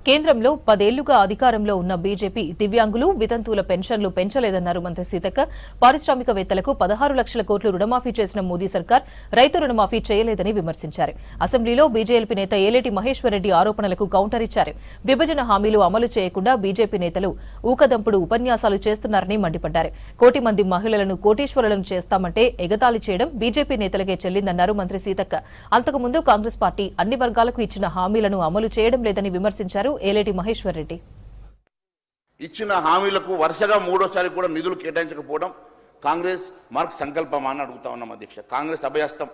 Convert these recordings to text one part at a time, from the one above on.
కేంద్రంలో 10 ఏళ్లుగా అధికారంలో ఉన్న బీజేపీ దివ్యాంగులు, వితంతువుల పెన్షన్లు పెంచలేదన్నారు మంత్రి సీతక్క. పారిశ్రామికవేత్తలకు 16 లక్షల కోట్లు రుణమాఫీ చేసిన మోదీ సర్కార్ రైతు రుణమాఫీ చేయలేదని విమర్శించారు. అసెంబ్లీలో బీజేపీ నేత ఏలేటి మహేశ్వరరెడ్డి ఆరోపణలకు కౌంటర్ ఇచ్చారు. విభజన హామీలు అమలు చేయకుండా బీజేపీ నేతలు ఊకదంపుడు ఉపన్యాసాలు చేస్తున్నారని మండిపడ్డారు. కోటి మంది మహిళలను కోటీశ్వరులను చేస్తామంటే ఎగతాళి చేయడం బీజేపీ నేతలకే చెల్లిందన్నారు మంత్రి సీతక్క. అంతకుముందు కాంగ్రెస్ పార్టీ అన్ని వర్గాలకు ఇచ్చిన హామీలను అమలు చేయడం లేదని విమర్శించారు ఏలేటి మహేశ్వరరెడ్డి. ఇచ్చిన హామీలకు వరుసగా మూడోసారి కూడా నిధులు కేటాయించకపోవడం కాంగ్రెస్ మార్క్ సంకల్పమా అని అడుగుతా ఉన్నాం అధ్యక్ష. కాంగ్రెస్ అభయహస్తం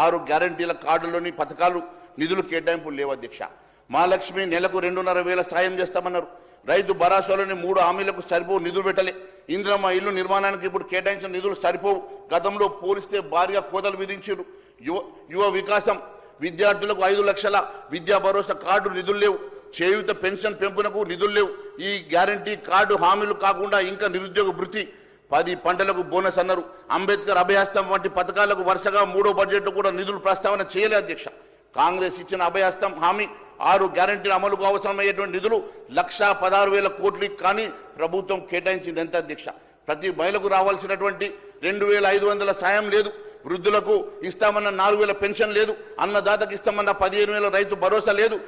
6 గ్యారంటీల కార్డులోని పథకాలు నిధులు కేటాయింపులు లేవు అధ్యక్ష. మహాలక్ష్మి నెలకు 2,500 సాయం చేస్తామన్నారు. రైతు భరోసాలోని 3 హామీలకు సరిపోవు నిధులు పెట్టలే. ఇందిరమ్మ ఇల్లు నిర్మాణానికి ఇప్పుడు కేటాయించిన నిధులు సరిపోవు. గతంలో పోలిస్తే భారీగా కోతలు విధించారు. యువ వికాసం విద్యార్థులకు 5 లక్షల విద్యా భరోసా కార్డు నిధులు లేవు. చేయూత పెన్షన్ పెంపునకు నిధులు లేవు. ఈ గ్యారంటీ కార్డు హామీలు కాకుండా ఇంకా నిరుద్యోగ భృతి, 10 పంటలకు బోనస్ అన్నారు. అంబేద్కర్ అభయహస్తం వంటి పథకాలకు వరుసగా 3వ బడ్జెట్లో కూడా నిధులు ప్రస్తావన చేయలే అధ్యక్ష. కాంగ్రెస్ ఇచ్చిన అభయహస్తం హామీ 6 గ్యారంటీల అమలుకు అవసరమయ్యేటువంటి నిధులు 1,16,000 కోట్లు కానీ ప్రభుత్వం కేటాయించింది ఎంత అధ్యక్ష? ప్రతి మహిళకు రావాల్సినటువంటి 2,500 సాయం లేదు. వృద్ధులకు ఇస్తామన్న 4,000 పెన్షన్ లేదు. అన్నదాతకు ఇస్తామన్న 15,000 రైతు భరోసా లేదు.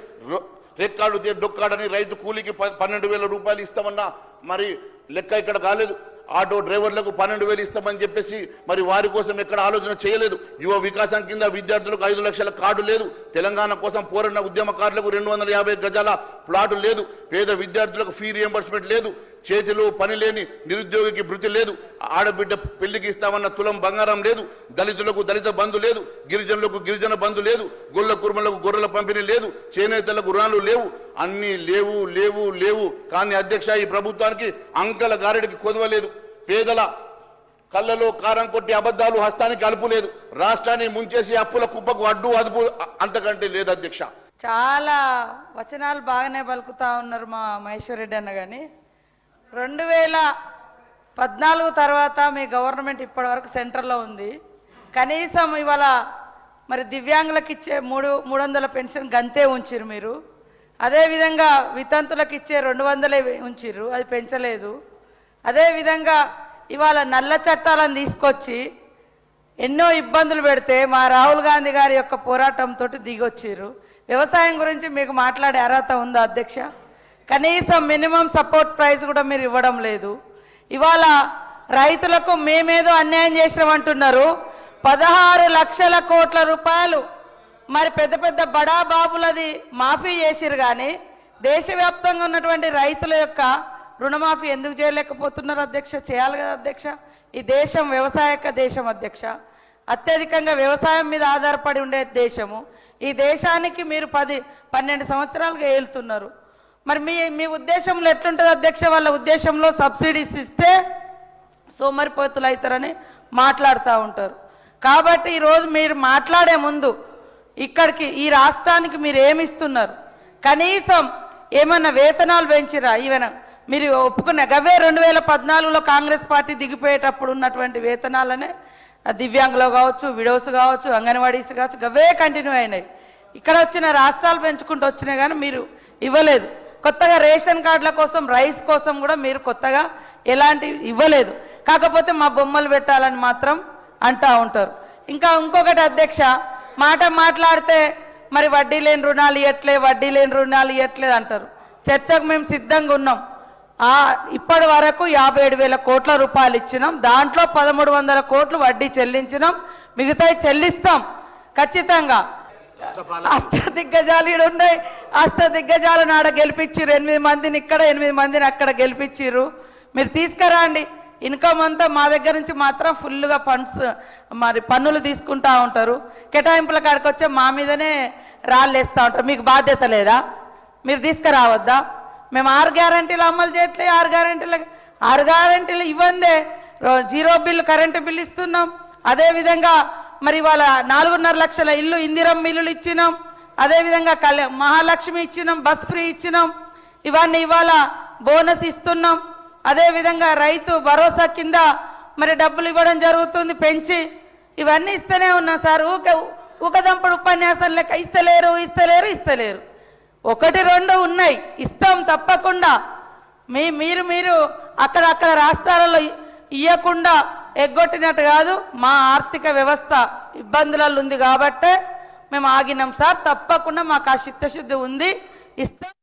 రెక్కాడు డొక్కాడని రైతు కూలికి 12,000 రూపాయలు ఇస్తామన్నా మరి లెక్క ఇక్కడ కాలేదు. ఆటో డ్రైవర్లకు 12,000 ఇస్తామని చెప్పేసి మరి వారి కోసం ఎక్కడ ఆలోచన చేయలేదు. యువ వికాసం కింద విద్యార్థులకు 5 లక్షల కార్డు లేదు. తెలంగాణ కోసం పోరాడిన ఉద్యమకారులకు 250 గజాల ప్లాటు లేదు. పేద విద్యార్థులకు ఫీ రియంబర్స్మెంట్ లేదు. చేతిలో పని లేని నిరుద్యోగికి భృతి లేదు. ఆడబిడ్డ పెళ్లికి ఇస్తామన్న తులం బంగారం లేదు. దళితులకు దళిత బంధు లేదు. గిరిజనులకు గిరిజన బంధు లేదు. గొల్ల కుర్మలకు గొర్రెల పంపిణీ లేదు. చేనేతలకు రుణాలు లేవు. అన్నీ లేవు లేవు లేవు. కానీ అధ్యక్ష, ఈ ప్రభుత్వానికి అంకల గారెడికి కొదవలేదు. పేదల కళ్ళలో కారం కొట్టి అబద్ధాలు హస్తానికి అలుపులేదు. రాష్ట్రాన్ని ముంచేసి అప్పుల కుప్పకు అడ్డు అదుపు అంతకంటే లేదు అధ్యక్ష. చాలా వచనాలు బాగానే పలుకుతా ఉన్నారు మా మహేశ్వరరెడ్డి అన్న. కానీ 2014 తర్వాత మీ గవర్నమెంట్ ఇప్పటి వరకు సెంటర్లో ఉంది. కనీసం ఇవాళ మరి దివ్యాంగులకు ఇచ్చే 300 పెన్షన్ గంతే ఉంచిరు మీరు. అదేవిధంగా వితంతులకు ఇచ్చే 200 ఉంచిరు, అది పెంచలేదు. అదేవిధంగా ఇవాళ నల్ల చట్టాలను తీసుకొచ్చి ఎన్నో ఇబ్బందులు పెడితే మా రాహుల్ గాంధీ గారి యొక్క పోరాటంతో దిగొచ్చారు. వ్యవసాయం గురించి మీకు మాట్లాడే అర్హత ఉందా అధ్యక్ష? కనీసం మినిమం సపోర్ట్ ప్రైస్ కూడా మీరు ఇవ్వడం లేదు. ఇవాళ రైతులకు మేమేదో అన్యాయం చేసామంటున్నారు. 16 లక్షల కోట్ల రూపాయలు మరి పెద్ద పెద్ద బడా బాబులది మాఫీ చేసిరు. కానీ దేశవ్యాప్తంగా ఉన్నటువంటి రైతుల యొక్క రుణమాఫీ ఎందుకు చేయలేకపోతున్నారు అధ్యక్ష? చేయాలి కదా అధ్యక్ష. ఈ దేశం వ్యవసాయక దేశం అధ్యక్ష. అత్యధికంగా వ్యవసాయం మీద ఆధారపడి ఉండే దేశము. ఈ దేశానికి మీరు 10-12 సంవత్సరాలుగా ఏలుతున్నారు. మరి మీ ఉద్దేశంలో ఎట్లుంటుంది అధ్యక్ష? వాళ్ళ ఉద్దేశంలో సబ్సిడీస్ ఇస్తే సోమరిపోతులు అవుతారని మాట్లాడుతూ ఉంటారు. కాబట్టి ఈరోజు మీరు మాట్లాడే ముందు ఇక్కడికి ఈ రాష్ట్రానికి మీరు ఏమి ఇస్తున్నారు? కనీసం ఏమన్నా వేతనాలు పెంచిరా? ఈవెన మీరు ఒప్పుకున్న గవే 2014లో కాంగ్రెస్ పార్టీ దిగిపోయేటప్పుడు ఉన్నటువంటి వేతనాలనే దివ్యాంగులు కావచ్చు, విడోస్ కావచ్చు, అంగన్వాడీస్ కావచ్చు, గవే కంటిన్యూ అయినాయి. ఇక్కడ వచ్చిన రాష్ట్రాలు పెంచుకుంటూ వచ్చినాయి కానీ మీరు ఇవ్వలేదు. కొత్తగా రేషన్ కార్డుల కోసం, రైస్ కోసం కూడా మీరు కొత్తగా ఎలాంటివి ఇవ్వలేదు. కాకపోతే మా బొమ్మలు పెట్టాలని మాత్రం అంటూ ఉంటారు. ఇంకొకటి అధ్యక్ష, మాట్లాడితే మరి వడ్డీ లేని రుణాలు ఇవ్వట్లేదు అంటారు. చర్చకు మేము సిద్ధంగా ఉన్నాం. ఇప్పటి వరకు 57,000 కోట్ల రూపాయలు ఇచ్చినాం. దాంట్లో 1,300 కోట్లు వడ్డీ చెల్లించినాం. మిగతాయి చెల్లిస్తాం ఖచ్చితంగా. అష్టదిగ్గజాలు ఇక్కడ ఉన్నాయి. అష్టదిగ్గజాలను ఆడ గెలిపించారు. 8 మందిని ఇక్కడ, 8 మందిని అక్కడ గెలిపించారు. మీరు తీసుకురండి. ఇన్కమ్ అంతా మా దగ్గర నుంచి మాత్రం ఫుల్గా ఫండ్స్ మరి పన్నులు తీసుకుంటా ఉంటారు. కేటాయింపుల కాడికి వచ్చే మా మీదనే రాళ్ళేస్తూ ఉంటారు. మీకు బాధ్యత లేదా? మీరు తీసుకురావద్దా? మేము 6 గ్యారంటీలు అమలు చేయట్లేదు. 6 గ్యారంటీలు ఇవ్వందే 0 బిల్లు కరెంటు బిల్లు ఇస్తున్నాం. అదేవిధంగా మరి ఇవాళ 4.5 లక్షల ఇల్లు ఇందిరమ్మ ఇల్లులు ఇచ్చినాం. అదేవిధంగా మహాలక్ష్మి ఇచ్చినాం, బస్ ఫ్రీ ఇచ్చినాం. ఇవన్నీ ఇవాళ బోనస్ ఇస్తున్నాం. అదేవిధంగా రైతు భరోసా కింద మరి డబ్బులు ఇవ్వడం జరుగుతుంది పెంచి. ఇవన్నీ ఇస్తూనే ఉన్నాం సార్. ఊకదంపుడు ఉపన్యాసం లెక్క ఇస్తలేరు. ఒకటి రెండు ఉన్నాయి, ఇస్తాం తప్పకుండా. మీరు అక్కడ రాష్ట్రాలలో ఇవ్వకుండా ఎగ్గొట్టినట్టు కాదు. మా ఆర్థిక వ్యవస్థ ఇబ్బందులలో ఉంది కాబట్టే మేము ఆగినాం సార్. తప్పకుండా మాకు ఆ చిత్తశుద్ధి ఉంది, ఇస్తాం.